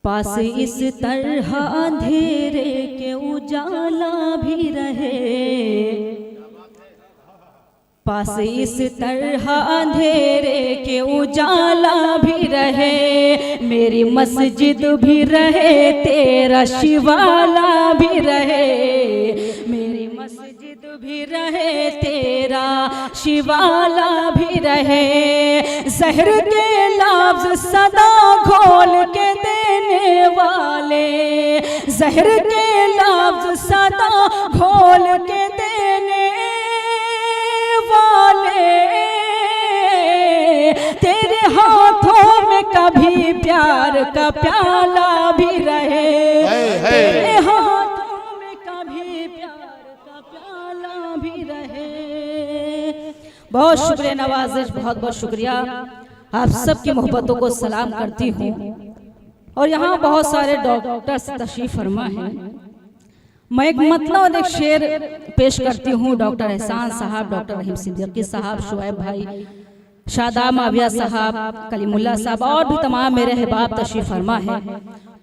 पास इस तरह अंधेरे के उजाला भी रहे, पास इस तरह अंधेरे के उजाला भी रहे, मेरी मस्जिद भी रहे, तेरा शिवाला भी रहे, मेरी मस्जिद भी रहे, तेरा शिवाला भी रहे। जहर के लफ्ज़ सदा घोल के देने वाले, जहर के लफ्ज़ सदा घोल के देने वाले, तेरे हाथों में कभी प्यार का प्याला भी रहे, तेरे हाथों में कभी प्यार का प्याला भी रहे। बहुत शुक्रिया नवाजिश, बहुत बहुत शुक्रिया। आप सबकी मोहब्बतों को सलाम करती हूँ। और यहाँ बहुत सारे डॉक्टर्स तशरीफ फरमा हैं। मैं एक मतलब और एक शेर पेश करती हूँ। डॉक्टर एहसान साहब, डॉक्टर रहीम सिद्दीकी साहब, शुएब भाई, शादाब माविया साहब, कलीमुल्ला साहब और भी तमाम मेरे अहबाब तशरीफ फरमा है।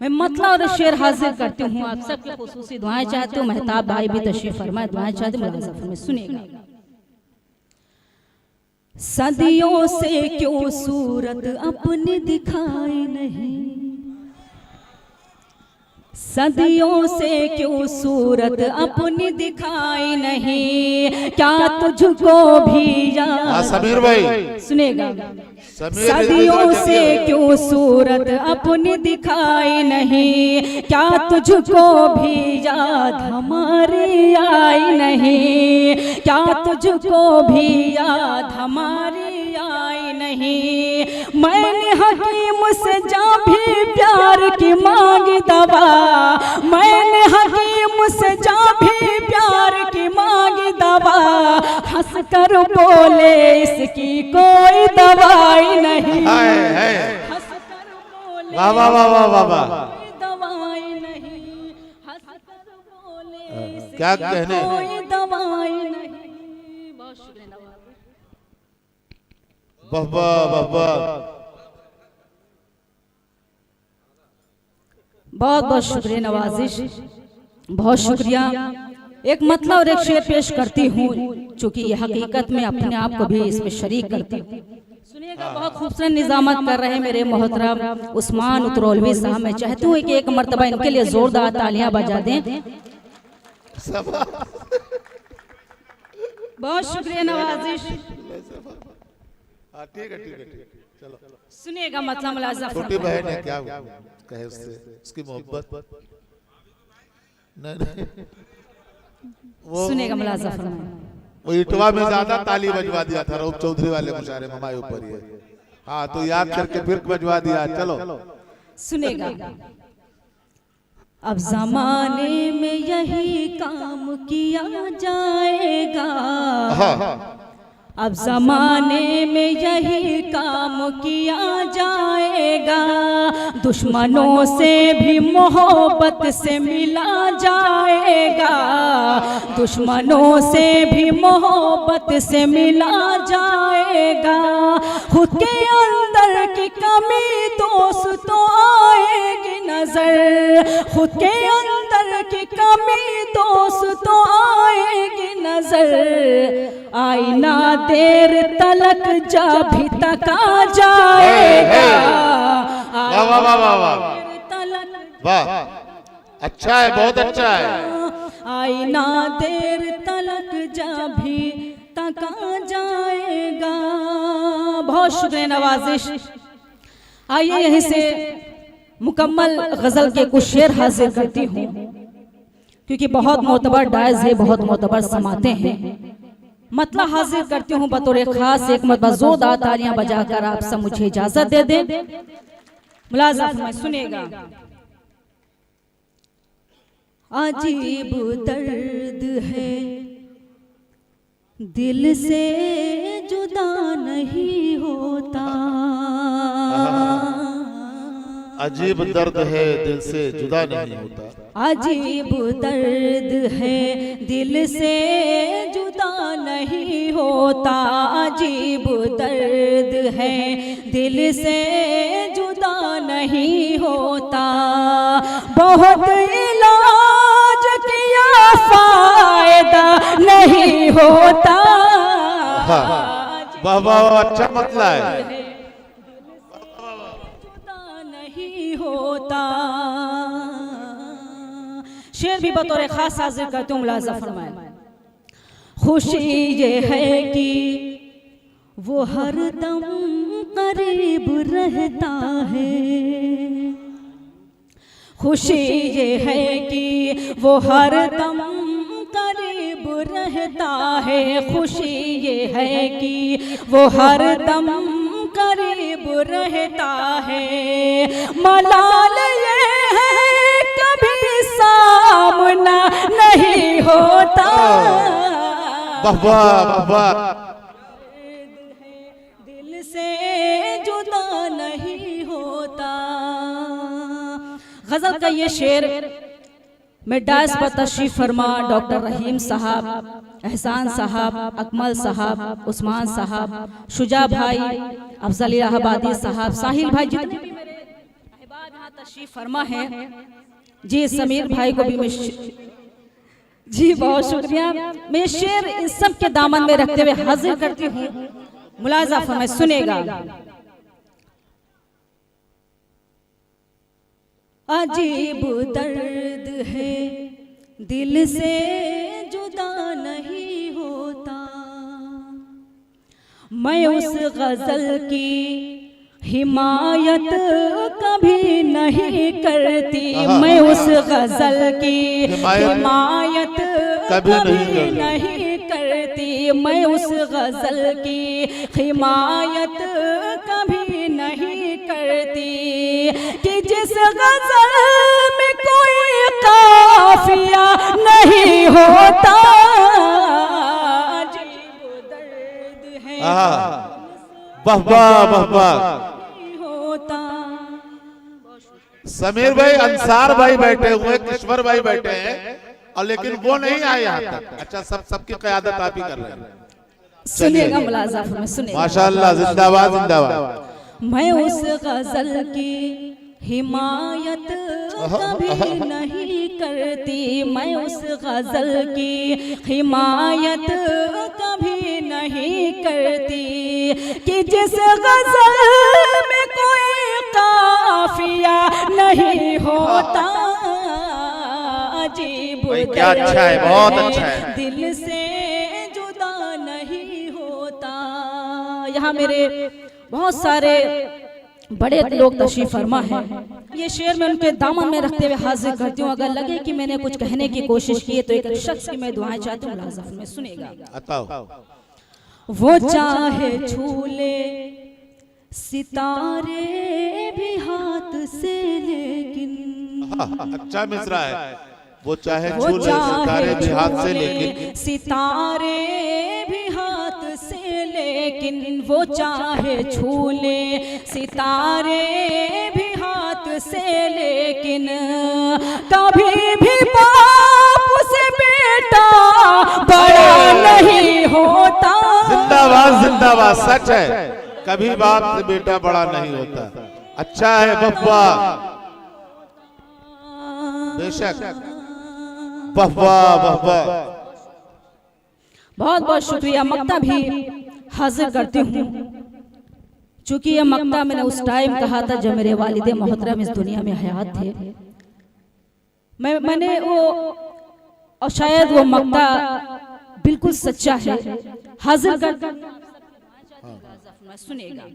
मैं मतलब और शेर हाजिर करती हूँ। आप सबकी खुसूसी दुआएं चाहती हूँ। मेहताब भाई भी तशरीफ फरमाए, दुआएं चाहती हूँ। सुनिएगा। सदियों से क्यों सूरत अपनी दिखाई नहीं, सदियों से क्यों सूरत अपनी दिखाई नहीं, क्या तुझको भी याद, समीर भाई सुनेगा, सदियों से क्यों सूरत अपनी दिखाई नहीं, क्या तुझको भी याद हमारी आई नहीं, क्या तुझको भी याद हमारी आई नहीं। मैंने हकीम से जा भी प्यार की मांगी दवा, मैंने हकीम से जा भी प्यार की मांगी दवा, हंस कर बोले इसकी कोई दवाई नहीं, हंस कर बोले वाह वाह वाह वाह वाह वाह, दवाई नहीं, हंस कर बोले इसकी क्या कहने, कोई दवाई नहीं। बहुत शुक्रिया, बाबा बाबा, बहुत बहुत शुक्रिया नवाजिश, बहुत शुक्रिया। एक मतलब और एक शेर पेश करती हूँ, चूंकि ये हकीकत में अपने आप को भी इसमें शरीक करती हूँ। सुनिएगा। बहुत खूबसूरत निजामत कर रहे हैं मेरे मोहतरम उस्मान उतरौलवी साहब। मैं चाहती हूँ कि एक मर्तबा इनके लिए जोरदार तालियां बजा दें। बहुत शुक्रिया नवाजिश। ठीक है ठीक है ठीक है, चलो सुनिएगा। मतलब मुलाज़ा छोटी बहन है, क्या कहे उससे, उसकी मोहब्बत नहीं, वो सुनिएगा मुलाज़ा फरमाएं। वो इटवा में ज्यादा ताली बजवा दिया था रूप चौधरी वाले मुशारे में, हमारे ऊपर ही है। हाँ तो याद करके फिर बजवा दिया। चलो सुनेगा। अब जमाने में यही काम किया जाएगा, अब जमाने में यही काम किया जाएगा, दुश्मनों से भी मोहब्बत से मिला जाएगा, दुश्मनों से भी मोहब्बत से मिला जाएगा। खुद के अंदर की कमी दोस्तों आएगी नजर, खुद के अंदर की कमी दोस्तों आएगी नजर, आईना देर तलक जा भी तका जाएगा, वाह वाह वाह वाह वाह वाह, अच्छा है, बहुत अच्छा है। आईना देर तलक जा भी तका जाएगा। बहुत शुक्रिया नवाजिश। आइए यहीं से मुकम्मल गजल के कुछ शेर हाजिर करती हूँ, क्योंकि बहुत मोतबर डायज है, बहुत मोतबर समाते हैं। मतलब हाजिर करती हूँ बतौर खास एक मरतबा जोरदार तालियां बजाकर आप सब मुझे इजाजत दे दें। मुलाज़ा फरमाएं, सुनिएगा। अजीब दर्द है दिल से जुदा नहीं होता, अजीब दर्द है दिल से जुदा नहीं होता, अजीब दर्द है दिल से जुदा नहीं होता, अजीब दर्द है दिल से जुदा नहीं नहीं होता, बहुत इलाज किया फायदा नहीं होता। वाह वाह, अच्छा मतला है। जुदा नहीं होता। शेर भी बतौर खास हाजिर करती हूँ, मुलाजा फरमाए। खुशी ये है कि वो हर दम करीब रहता है, खुशी ये है कि वो हर दम करीब रहता है, खुशी ये है कि वो हर दम करीब रहता है। मलाल ये है कभी सामना नहीं होता। बाबा बाबा, दिल से जुदा नहीं होता। गजल का ये शेर में डायस पर तशरीफ फरमा डॉक्टर रहीम साहब, एहसान साहब, अकमल साहब, उस्मान साहब, शुजा भाई, अफजल इलाहाबादी साहब, साहिल भाई, जितने भी मेरे अहबाब यहाँ तशरीफ फरमा है जी, समीर भाई को भी मैं जी बहुत शुक्रिया। मैं शेर इन सब के दामन में रखते हुए हाजिर करती हूँ, मुलाजा फरमाए, सुनेगा। अजीब दर्द है दिल से जुदा नहीं होता, मैं उस गजल की हिमायत कभी नहीं करती, मैं उस गजल की हिमायत कभी नहीं करती, मैं उस गजल की हिमायत कभी नहीं करती, कि जिस गजल में कोई काफिया नहीं होता। अजीब दर्द है वाह वाह वाह वाह। समीर भाई, अंसार भाई बैठे हुए, किश्वर भाई बैठे हैं, और लेकिन वो नहीं आए यहाँ तक। अच्छा, सबकी क़यादत आप ही कर रहे हैं। सुनिएगा मुलाजा में, सुनिएगा। माशाअल्लाह, जिंदाबाद जिंदाबाद। मैं उस गजल की हिमायत कभी नहीं करती, मैं उस गजल की हिमायत कभी नहीं करती, कि जिस गजल में कोई काफिया नहीं होता। अजीब क्या अच्छा है, बहुत अच्छा है। दिल से जुदा नहीं होता। यहाँ मेरे बहुत सारे बड़े लोग तशरीफ फरमा हैं, ये शेर में उनके दामन में रखते हुए हाजिर करती हूँ। अगर लगे कि मैंने कुछ कहने की कोशिश की है तो एक शख्स की मैं दुआएं चाहती हूँ, मुलाजा में सुनेगा। वो चाहे छूले सितारे भी हाथ से, लेकिन अच्छा मिसरा है। वो चाहे छूले सितारे भी हाथ से, लेकिन सितारे भी हाथ से, लेकिन वो चाहे छूले सितारे भी हाथ से, लेकिन कभी भी बाप से बेटा बड़ा नहीं होता। जिंदाबाद जिंदाबाद, सच है, कभी बाप से बेटा बड़ा नहीं होता। अच्छा है बप्पा, बेशक। बप्पा बप्पा, बहुत बहुत शुक्रिया। मक्ता भी हाजिर करती हूँ, चूंकि यह मक्ता मैंने उस टाइम कहा था जब मेरे वालिदे मोहतरम इस दुनिया में हयात थे। मैंने वो, और शायद वो मक्ता बिल्कुल सच्चा है, हाजिर कर सुनेगा।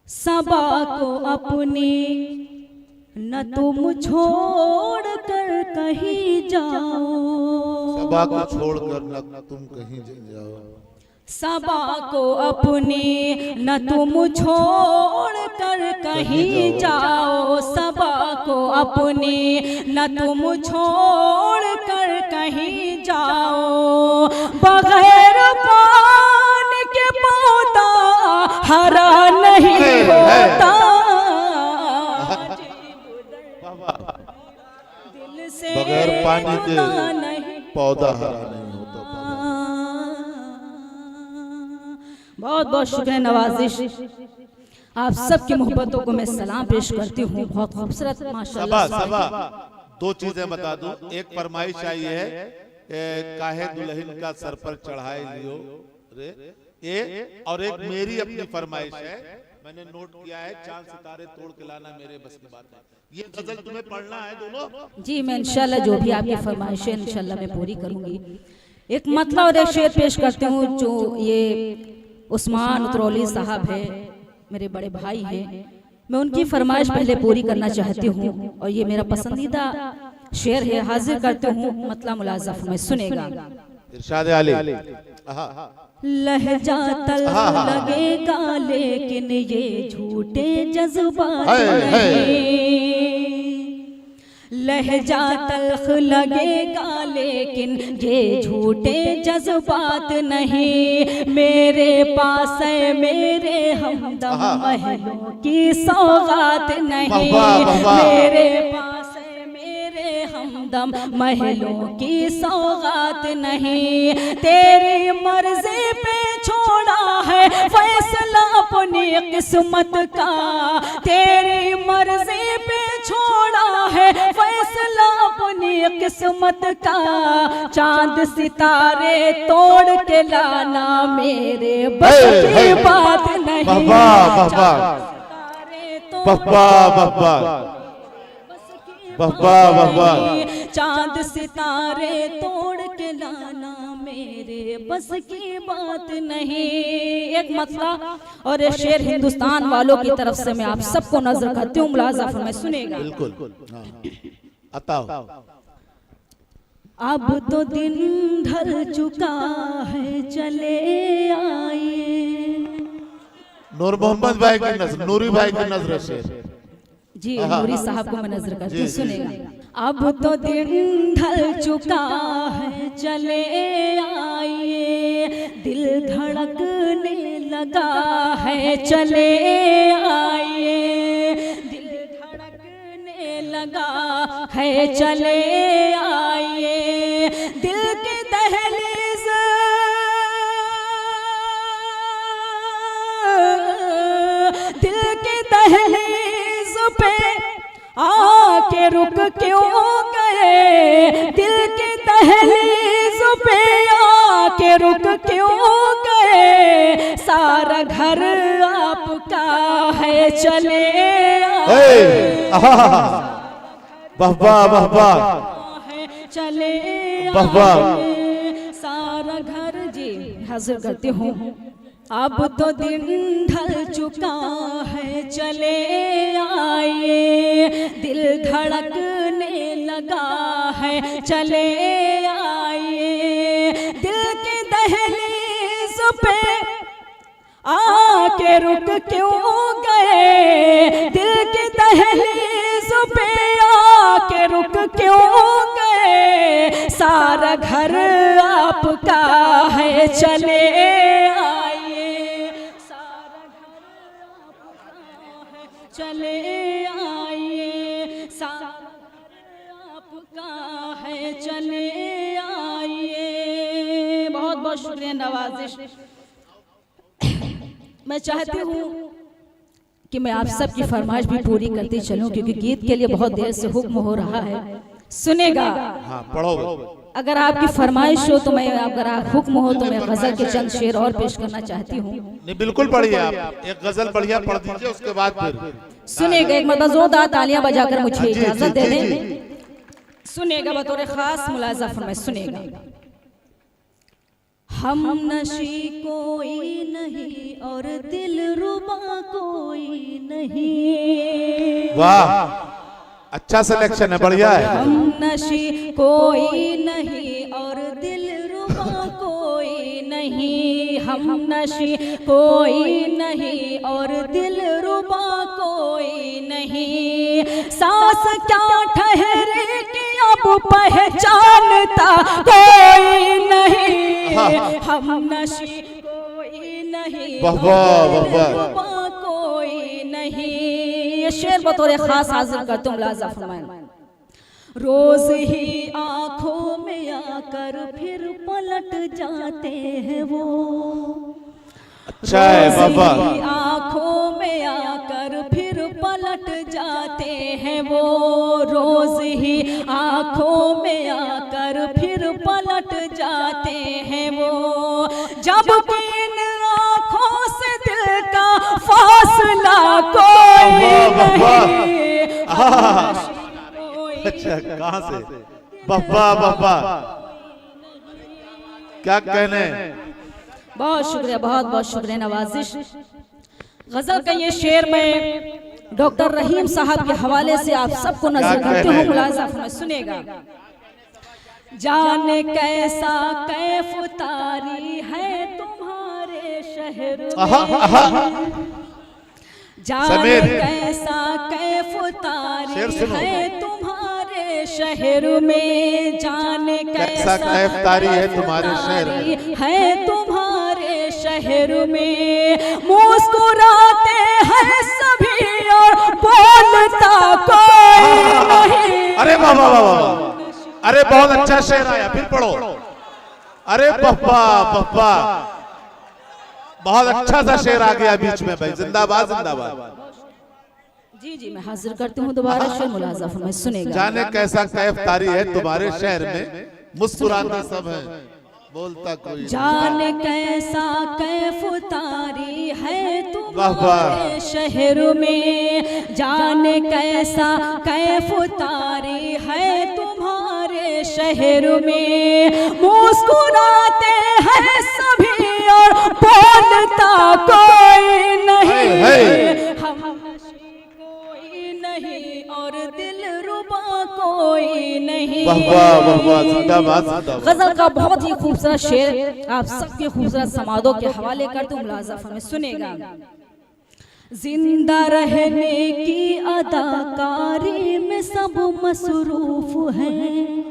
सबा को अपनी न तुम छोड़ कर कहीं जाओ, सबा को छोड़कर न तुम कहीं जाओ, सबा को अपनी न तुम छोड़ कर कहीं जाओ, सबा को अपनी न तुम छोड़ कर कहीं जाओ, बगैर पानी के पौधा हरा नहीं होता। बगैर पानी के पौधा हरा नहीं होता। बहुत बहुत शुक्रिया नवाजिश। आप सबकी मोहब्बतों को मैं सलाम पेश करती हूँ। बहुत खूबसूरत माशाल्लाह। सबा दो चीजें बता दूं। एक फरमाइश आई है काहे दुल्हन का सर पर चढ़ाए लियो रे, ये और एक मेरी अपनी फरमाइश है, मैंने नोट किया है, चांद सितारे तोड़ के लाना मेरे बस की बात है। ये गजल तुम्हें पढ़ना है दोनों? जी मैं इंशाल्लाह जो भी आपकी फरमाइश है इंशाल्लाह मैं पूरी करूंगी। एक मतलब और एक शेर पेश करती हूँ जो ये उस्मान उतरौली साहब है, मेरे बड़े भाई हैं, मैं उनकी फरमाइश पहले पूरी करना चाहती हूँ और ये मेरा पसंदीदा शेर है, हाजिर करती हूँ, मतलब मुलाजा फरमाइश सुनेगा। इरशाद आली। लहजा तल्ख लगेगा लेकिन ये झूठे जज्बात नहीं, लहजा तल्ख लगेगा लेकिन ये झूठे जज्बात नहीं, मेरे पास है मेरे हमदम महलों की सौगात नहीं, मेरे पास है मेरे हमदम महलों की सौगात नहीं, तेरी मर्जी पे छोड़ा है फैसला अपनी किस्मत का, तेरी मर्जी पे छोड़ा है फैसला अपनी किस्मत का, चांद सितारे तोड़ के लाना मेरे बस की बात नहीं, चांद सितारे तोड़ के लाना मेरे बस की बात नहीं। एक मतलब और एक शेर हिंदुस्तान वालों की तरफ से मैं आप सबको नजर करती हूँ, मुलाजा फरमाइश सुनेगा। बिल्कुल अताओ। अब तो दिन ढल चुका है चले आइए। नूर मोहम्मद भाई की नजर, नूरी भाई की नजर शेर जी नूरी साहब को मैं नजर करती हूँ, सुनेगा। अब तो दिन ढल चुका है चले आइए, दिल धड़कने लगा है चले आइए, दिल धड़कने लगा है चले आइए, दिल की दहलीज दिल की दहलीज पे आके रुक क्यों गए, दिल की दहलीज पे आके रुक क्यों गए, सारा घर आपका है चले आए, चले सारा घर। जी हाजिर करती हूँ। अब तो दिन ढल चुका है चले आइए, दिल धड़कने लगा है चले आइए, दिल की दहलीज पे आके रुक क्यों गए, दिल की दहलीज पे आके रुक क्यों गए, सारा घर आपका है चले आइए, सारा घर आपका है चले आइए, सारा घर आपका है चले आइए। बहुत बहुत शुक्रिया नवाजिश। मैं चाहती हूँ कि मैं आप सबकी फरमाइश भी पूरी करती चलूं क्योंकि गीत के लिए बहुत देर से हुक्म हो रहा है, सुनेगा। हाँ पढ़ो। अगर आपकी फरमाइश हो तो मैं, अगर हुक्म हो तो मैं गजल के चंद शेर और पेश करना चाहती हूँ। नहीं बिल्कुल पढ़िए आप, एक गजल बढ़िया पढ़ दीजिए, उसके बाद फिर सुनेगा। एक मतलब जोरदार तालियां बजाकर मुझे इजाजत दे दें, सुनेगा बतौर खास मुलाजा फरमाइश सुनेगा। हम नशी कोई नहीं और दिल रुबा कोई नहीं। वाह अच्छा सिलेक्शन है, बढ़िया है। हम नशी कोई नहीं और दिल रुबा कोई नहीं, हम नशी कोई नहीं और दिल रुबा कोई नहीं, सांस क्या ठहरे कि अब पहचानता कोई नहीं, हम नशी कोई नहीं कोई नहीं। ये शेर बतौर खास हाजिर करता हूँ, मुलाजा फरमाएं। रोज ही आंखों में आकर फिर पलट जाते हैं वो, अच्छा है बाबा। आंखों में आकर फिर पलट जाते हैं वो, रोज ही आंखों में आकर फिर पलट जाते हैं वो, जब इन आंखों से दिल का फासला कोई नहीं। अच्छा कहाँ से बाबा बाबा क्या कहने। बहुत शुक्रिया, बहुत बहुत शुक्रिया नवाजिश। गजल का ये शेर मैं डॉक्टर रहीम साहब के हवाले से आप सबको नजर करती हूँ, मुलाजा फरमाइए, सुनेगा। जाने कैसा कैफ तारी है तुम्हारे शहर में, जाने कैसा कैफ तारी है तुम्हारे शहर में, जाने कैसा कैफ तारी है तुम्हारे शहर में, है तुम्हारे शहर में। मुस्कुराते हैं सभी और बोलता कोई नहीं। अरे वाह वाह वाह, अरे बहुत अच्छा शेर आया, फिर पढ़ो। अरे बप्पा बप्पा, बहुत अच्छा सा शेर आ गया बीच में भाई, जिंदाबाद जिंदाबाद। जी जी मैं हाजिर करती हूँ दोबारा शेर, मुलाजा फरमाइए, सुनेगा। जाने कैसा कैफ तारी है तुम्हारे शहर में, मुस्कुराते सब है बोलता कोई। जाने कैसा कैफ तारी है तुम्हारे शहर में, जाने कैसा कैफ तारी है तुम्हारे शहर में। मुस्कुराते हैं सभी और बोलता कोई नहीं, हम कोई नहीं और दिल रुबा कोई नहीं। गजल का बहुत ही खूबसूरत शेर आप सबके खूबसूरत समादों के हवाले करते हूँ, मुलाजा फरमाइए, सुनेगा। जिंदा रहने की अदाकारी में सब मसरूफ हैं,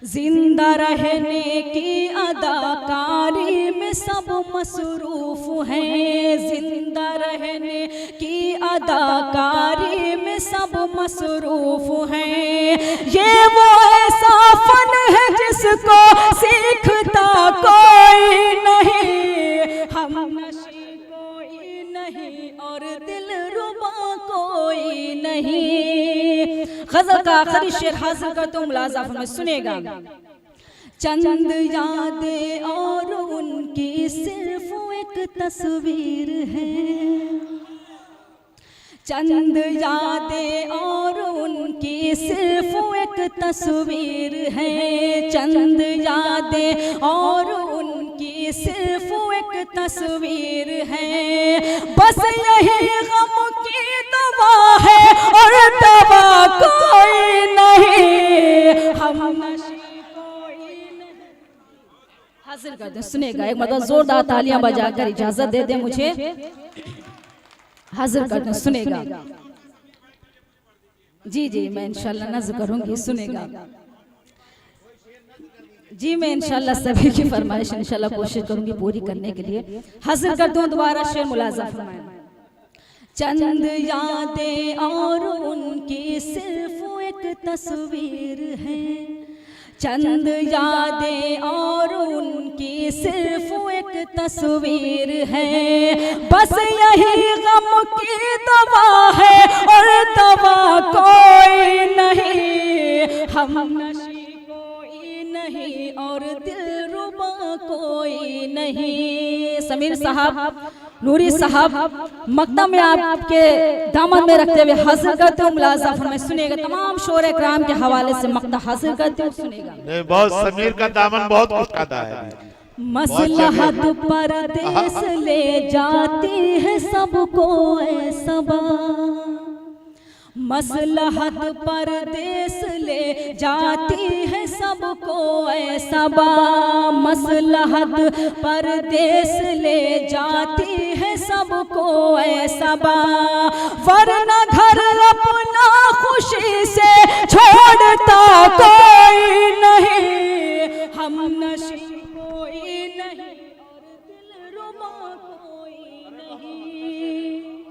जिंदा रहने की अदाकारी में सब मसरूफ हैं, जिंदा रहने की अदाकारी में सब मसरूफ हैं। ये वो ऐसा फन है जिसको सीखता कोई नहीं, हम नशी कोई नहीं और दिल रुबा कोई नहीं। गजल का आखिरी शेर हासिल करता हूँ, मुलाजा फरमाइए, सुनेगा। चंद यादें और उनकी सिर्फ एक तस्वीर है, चंद यादें और उनकी सिर्फ एक तस्वीर है, चंद यादें और उनकी सिर्फ एक तस्वीर है। बस यही गम की दवा है और दवा कोई नहीं, हम नशी कोई नहीं। हासिल कर दे, सुनेगा। एक मतलब जोरदार तालियां बजाकर इजाजत दे दे मुझे, हाजिर कर दे, सुनेगा। जी जी मैं इंशाल्लाह नज़्म करूंगी, सुनेगा। जी मैं इंशाल्लाह सभी की फरमाइश इंशाल्लाह कोशिश करूंगी पूरी करने के लिए। हाजिर कर दूं दोबारा शेर, मुलाजा फरमाएं। चंद यादें और उनकी सिर्फ एक तस्वीर है, चंद यादें और उनकी सिर्फ एक तस्वीर है। बस यही गम की दवा है और दवा कोई नहीं, हम नशी कोई नहीं और दिल रुबा कोई नहीं। समीर साहब, नूरी साहब मकदम में आपके दामन में रखते हुए हासिल करते हो, मुलाजा फरमाइए, सुनेगा। तमाम शोरे कराम के हवाले से मकदम हासिल करते हो, सुनेगा। बहुत समीर का दामन बहुत खुशकादा है। मसलहत परदेस ले जाती है सबको सबा, मसलहत परदेस ले जाती है सबको सबा, मसलहत परदेस ले जाती है सबको सबा। वरना घर अपना खुशी से